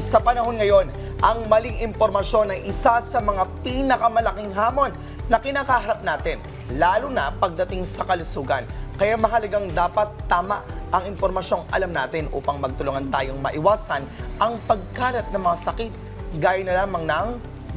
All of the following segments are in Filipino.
Sa panahon ngayon, ang maling impormasyon ay isa sa mga pinakamalaking hamon na kinakaharap natin, lalo na pagdating sa kalusugan. Kaya mahalagang dapat tama ang impormasyong alam natin upang magtulungan tayong maiwasan ang pagkalat ng mga sakit gaya na lamang ng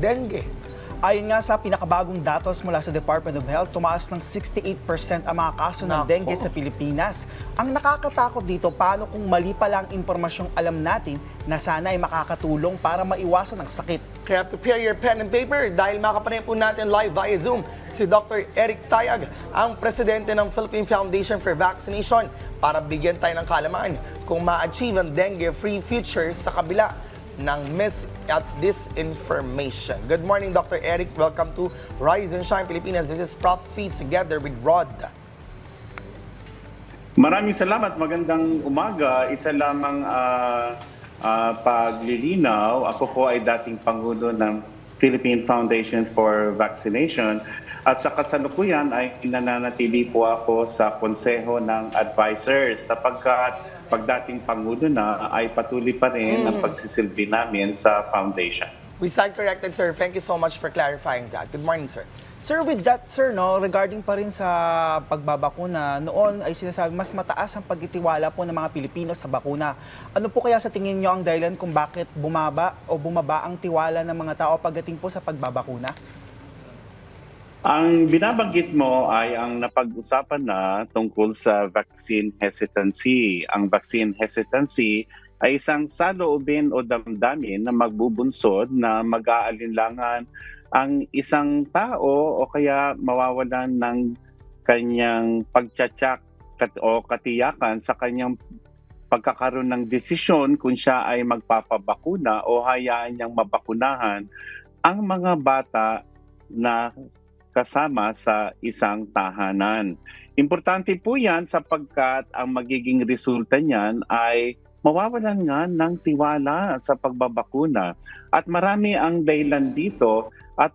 dengue. Ayon nga sa pinakabagong datos mula sa Department of Health, tumaas ng 68% ang mga kaso ng dengue sa Pilipinas. Ang nakakatakot dito, paano kung mali pala ang impormasyong alam natin na sana ay makakatulong para maiwasan ang sakit. Kaya prepare your pen and paper dahil makapanayin po natin live via Zoom si Dr. Eric Tayag, ang presidente ng Philippine Foundation for Vaccination, para bigyan tayo ng kaalaman kung ma-achieve ang dengue-free future sa kabila ng mis at disinformation. Good morning, Dr. Eric. Welcome to Rise and Shine Pilipinas. This is Prof. Feed together with Rod. Maraming salamat. Magandang umaga. Isa lamang paglilinaw. Ako po ay dating Pangulo ng Philippine Foundation for Vaccination. At sa kasalukuyan ay nananatili po ako sa konseho ng advisors sapagkat pagdating Pangulo na ay patuloy pa rin ang pagsisilbi namin sa foundation. We stand corrected, sir. Thank you so much for clarifying that. Good morning, sir. Sir, with that, sir, regarding pa rin sa pagbabakuna, noon ay sinasabi mas mataas ang pagtitiwala po ng mga Pilipino sa bakuna. Ano po kaya sa tingin nyo ang dahilan kung bakit bumaba ang tiwala ng mga tao pagdating po sa pagbabakuna? Ang binabanggit mo ay ang napag-usapan na tungkol sa vaccine hesitancy. Ang vaccine hesitancy ay isang saloobin o damdamin na magbubunsod na mag-aalinlangan ang isang tao o kaya mawawalan ng kanyang pagtsatsak o katiyakan sa kanyang pagkakaroon ng desisyon kung siya ay magpapabakuna o hayaan niyang mabakunahan ang mga bata na kasama sa isang tahanan. Importante po yan sapagkat ang magiging resulta niyan ay mawawalan nga ng tiwala sa pagbabakuna. At marami ang dahilan dito at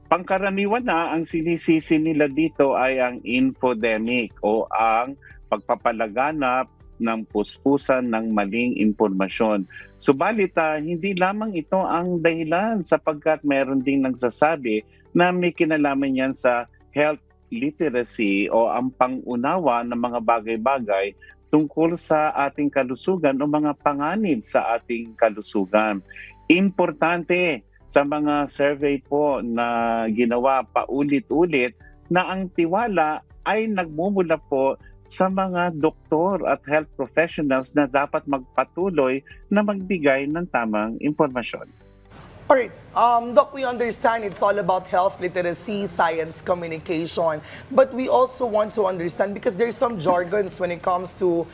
pangkaraniwan na ang sinisisi nila dito ay ang infodemic o ang pagpapalaganap ng puspusan ng maling impormasyon. Subalit hindi lamang ito ang dahilan sapagkat meron ding nagsasabi na may kinalaman yan sa health literacy o ang pangunawa ng mga bagay-bagay tungkol sa ating kalusugan o mga panganib sa ating kalusugan. Importante sa mga survey po na ginawa paulit-ulit na ang tiwala ay nagmumula po sa mga doktor at health professionals na dapat magpatuloy na magbigay ng tamang impormasyon. Alright, Doc, we understand it's all about health literacy, science, communication, but we also want to understand because there's some jargons when it comes to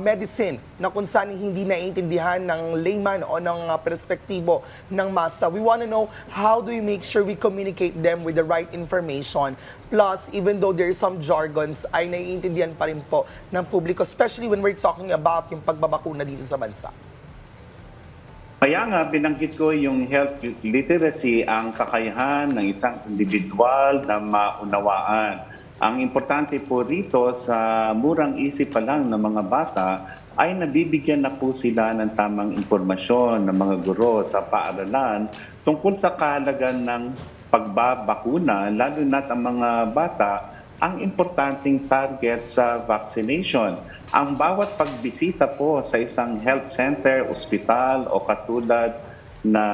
medicine na kung saan hindi naiintindihan ng layman o ng perspektibo ng masa. We want to know how do we make sure we communicate them with the right information. Plus, even though there's some jargons, ay naiintindihan pa rin po ng publiko, especially when we're talking about yung pagbabakuna dito sa bansa. Kaya nga, binanggit ko yung health literacy, ang kakayahan ng isang individual na maunawaan. Ang importante po rito sa murang isip pa lang ng mga bata ay nabibigyan na po sila ng tamang impormasyon ng mga guro sa paaralan tungkol sa kahalagan ng pagbabakuna, lalo na ang mga bata ang importanteng target sa vaccination. Ang bawat pagbisita po sa isang health center, ospital o katulad na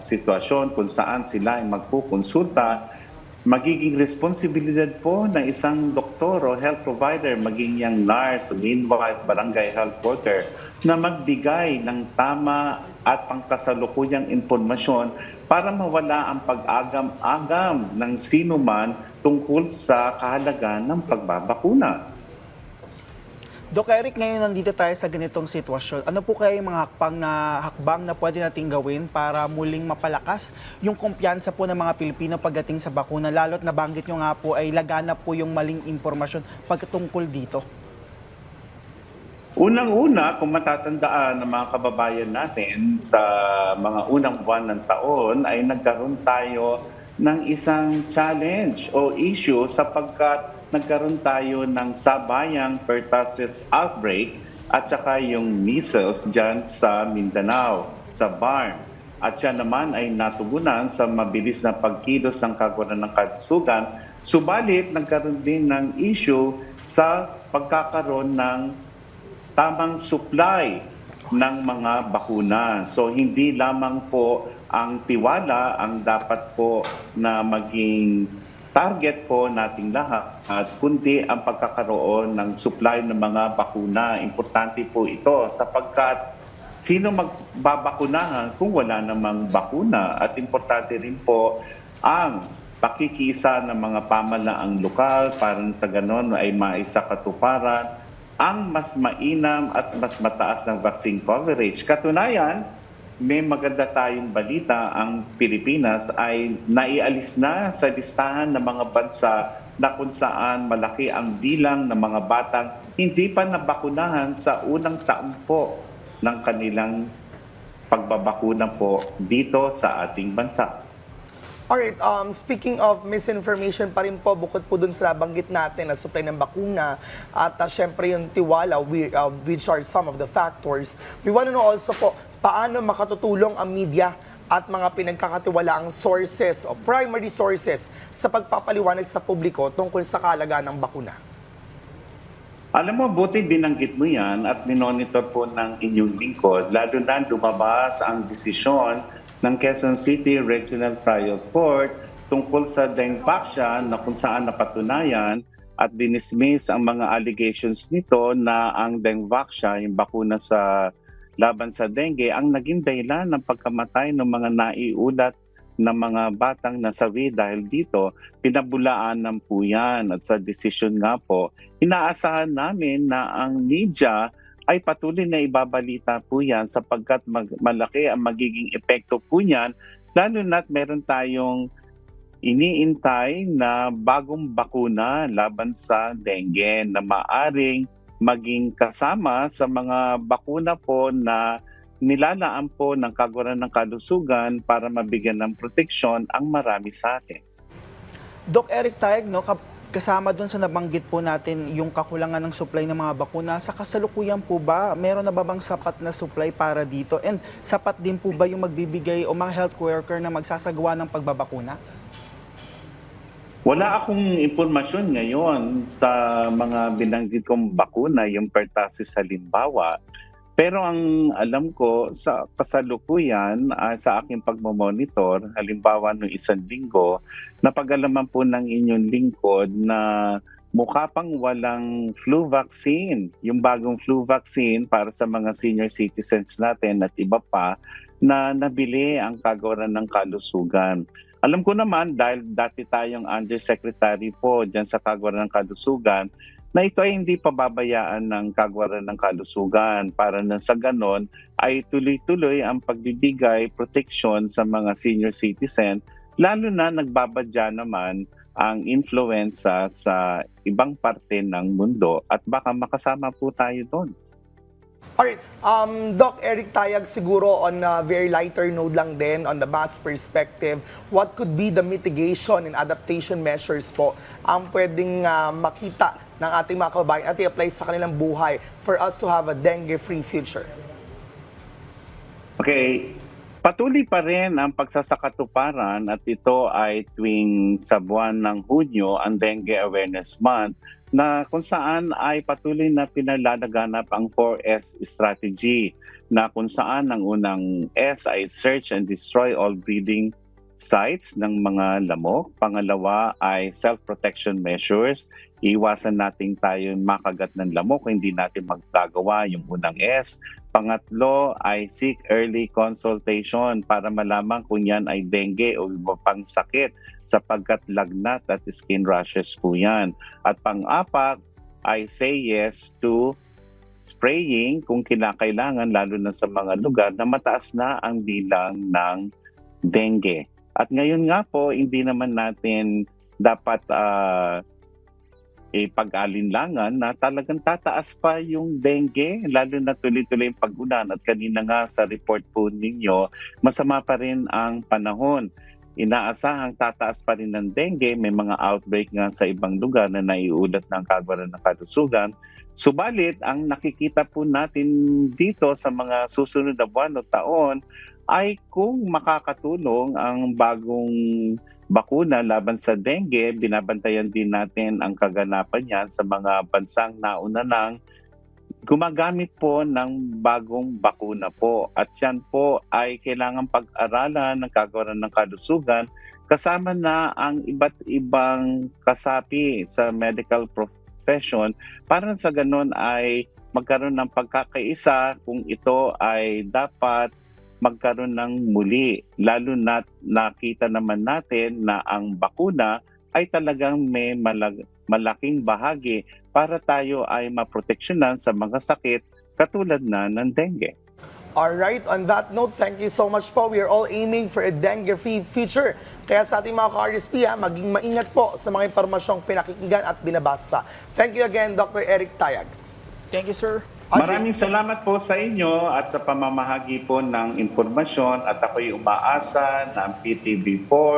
sitwasyon kung saan sila ay magpukonsulta, magiging responsibilidad po ng isang doktor o health provider, maging yung nurse, midwife, barangay health worker, na magbigay ng tama at pangkasalukuyang impormasyon para mawala ang pag-agam-agam ng sino man tungkol sa kahalagan ng pagbabakuna. Doc Eric, ngayon nandito tayo sa ganitong sitwasyon. Ano po kaya yung mga hakbang na pwede nating gawin para muling mapalakas yung kumpiyansa po ng mga Pilipino pagdating sa bakuna? Lalo't nabanggit nyo nga po ay laganap po yung maling impormasyon pagtungkol dito. Unang-una, kung matatandaan ng mga kababayan natin sa mga unang buwan ng taon, ay nagkaroon tayo ng isang challenge o issue sapagkat nagkaroon tayo ng sabayang pertussis outbreak at saka yung measles dyan sa Mindanao, sa Barm. At siya naman ay natugunan sa mabilis na pagkilos ng Kagwaran ng Kalusugan. Subalit, nagkaroon din ng issue sa pagkakaroon ng tamang supply ng mga bakuna. So hindi lamang po ang tiwala ang dapat po na maging target po nating lahat at kundi ang pagkakaroon ng supply ng mga bakuna. Importante po ito sapagkat sino magbabakunahan kung wala namang bakuna? At importante rin po ang pakikisa ng mga pamalaang lokal para sa ganon ay maisakatuparan ang mas mainam at mas mataas ng vaccine coverage. Katunayan, may maganda tayong balita, ang Pilipinas ay naialis na sa listahan ng mga bansa na kung saan malaki ang bilang ng mga batang hindi pa nabakunahan sa unang taon po ng kanilang pagbabakuna po dito sa ating bansa. Alright, speaking of misinformation pa rin po, bukod po dun sa banggit natin na supply ng bakuna at syempre yung tiwala, which are some of the factors, we want to know also po, paano makatutulong ang media at mga pinagkakatiwalaang sources o primary sources sa pagpapaliwanag sa publiko tungkol sa kaalagaan ng bakuna? Alam mo, buti binanggit mo yan at minonitor po ng inyong lingkod, lalo na lumabas ang desisyon ng Quezon City Regional Trial Court tungkol sa Dengvaxia na kung saan napatunayan at dinismiss ang mga allegations nito na ang Dengvaxia, yung bakuna sa laban sa dengue, ang naging dahilan ng pagkamatay ng mga naiulat ng mga batang nasawi dahil dito, pinabulaan ng po yan. At sa desisyon nga po, inaasahan namin na ang media ay patuloy na ibabalita po yan sapagkat malaki ang magiging epekto po yan, lalo na't meron tayong iniintay na bagong bakuna laban sa dengue na maaring maging kasama sa mga bakuna po na nilalaan po ng Kagwaran ng Kalusugan para mabigyan ng proteksyon ang marami sa atin. Doc Eric Taeg, no, kasama doon sa nabanggit po natin yung kakulangan ng supply ng mga bakuna, sa kasalukuyan po ba, meron na ba bang sapat na supply para dito? And sapat din po ba yung magbibigay o mga health worker na magsasagawa ng pagbabakuna? Wala akong impormasyon ngayon sa mga binanggit kong bakuna, yung pertussis halimbawa. Pero ang alam ko sa kasalukuyan, sa aking pagmamonitor, halimbawa noong 1 linggo, napag-alaman po ng inyong lingkod na mukha pang walang flu vaccine. Yung bagong flu vaccine para sa mga senior citizens natin at iba pa na nabili ang Kagwaran ng Kalusugan. Alam ko naman dahil dati tayong undersecretary po dyan sa Kagwaran ng Kalusugan, na ito ay hindi pababayaan ng Kagwaran ng Kalusugan para na sa ganon ay tuloy-tuloy ang pagbibigay proteksyon sa mga senior citizen, lalo na nagbabadya naman ang influenza sa ibang parte ng mundo at baka makasama po tayo doon. Alright, Doc Eric Tayag, siguro on a very lighter note lang din, on the mass perspective, what could be the mitigation and adaptation measures po ang pwedeng makita ng ating mga kababayan at i-apply sa kanilang buhay for us to have a dengue-free future? Okay, patuloy pa rin ang pagsasakatuparan at ito ay tuwing sa buwan ng Hunyo, ang Dengue Awareness Month, na kung saan ay patuloy na pinalalaganap ang 4S strategy na kung saan ang unang S ay search and destroy all breeding sites ng mga lamok. Pangalawa ay self-protection measures. Iwasan natin tayo makagat ng lamok kung hindi natin magagawa yung unang S. Pangatlo ay seek early consultation para malaman kung yan ay dengue o iba pang sakit sapagkat lagnat at skin rashes po yan. At pang-apat ay say yes to spraying kung kinakailangan lalo na sa mga lugar na mataas na ang bilang ng dengue. At ngayon nga po, hindi naman natin dapat pag-alinlangan na talagang tataas pa yung dengue, lalo na tuloy-tuloy yung pag-ulan. At kanina nga sa report po ninyo, masama pa rin ang panahon. inaasahang tataas pa rin ng dengue. May mga outbreak nga sa ibang lugar na naiulat ng Kagawaran ng Kalusugan. Subalit, ang nakikita po natin dito sa mga susunod na buwan o taon ay kung makakatulong ang bagong bakuna laban sa dengue, binabantayan din natin ang kaganapan niyan sa mga bansang nauna nang gumagamit po ng bagong bakuna po. At yan po ay kailangan pag-aralan ng Kagawaran ng Kalusugan kasama na ang iba't ibang kasapi sa medical profession para sa ganun ay magkaroon ng pagkakaisa kung ito ay dapat magkaroon ng muli. Lalo na nakita naman natin na ang bakuna ay talagang may malaking bahagi para tayo ay maproteksyonan sa mga sakit katulad na ng dengue. Alright, on that note, thank you so much po. We are all aiming for a dengue-free future. Kaya sa ating mga ka-RSP, maging maingat po sa mga impormasyong pinakikinggan at binabasa. Thank you again, Dr. Eric Tayag. Thank you, sir. Audrey. Maraming salamat po sa inyo at sa pamamahagi po ng impormasyon at ako'y umaasa na ang PTV4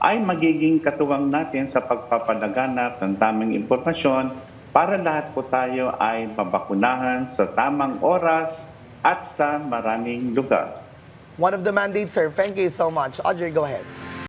ay magiging katuwang natin sa pagpapalaganap ng tamang impormasyon para lahat po tayo ay mabakunahan sa tamang oras at sa maraming lugar. One of the mandates, sir. Thank you so much. Audrey, go ahead.